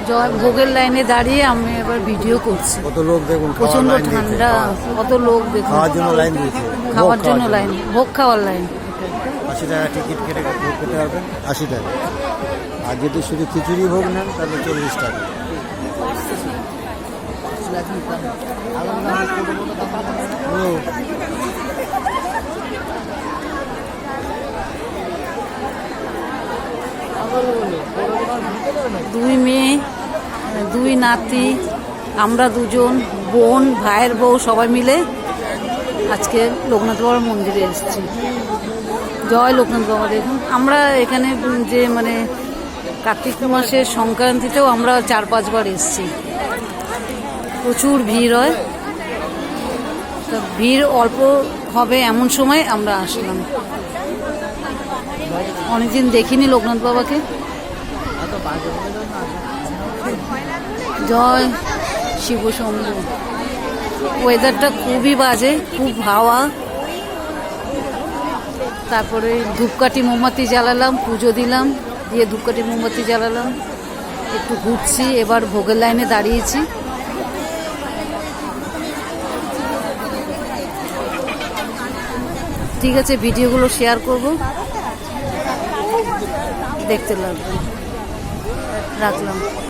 জয় ভোগের লাইনে দাঁড়িয়ে আমি এবার ভিডিও করছি। কত লোক দেখুন, প্রচন্ড ঠান্ডা, কত লোক দেখুন, খাওয়ার জন্য লাইন দিয়েছে, খাওয়ার জন্য লাইন, ভোগ খাওয়ার লাইন। 80 টাকা টিকিট কেটে ভোগ খেতে পারবেন, 80 টাকা। আর যদি শুধু খিচুড়ি ভোগ নেন তাহলে 40 টাকা। দুই মেয়ে, দুই নাতি, আমরা দুজন বোন, ভাইয়ের বউ সবাই মিলে আজকে লোকনাথ বাবার মন্দিরে এসেছি। জয় লোকনাথ বাবা। দেখুন আমরা এখানে যে মানে কার্তিক মাসের সংক্রান্তিতেও আমরা 4-5 বার এসেছি। প্রচুর ভিড় হয়, তো ভিড় অল্প হবে এমন সময় আমরা আসলাম। অনেকদিন দেখিনি লোকনাথ বাবাকে। জয় শিব শম্ভু। ওয়েদারটা খুবই বাজে, খুব হাওয়া। তারপরে ধূপকাঠি মোমবাতি জ্বালালাম, পুজো দিলাম, দিয়ে ধূপকাঠি মোমবাতি জ্বালালাম, একটু ঘুরছি। এবার ভোগের লাইনে দাঁড়িয়েছি। ঠিক আছে, ভিডিওগুলো শেয়ার করব, দেখতে লাগবে। রাখলাম।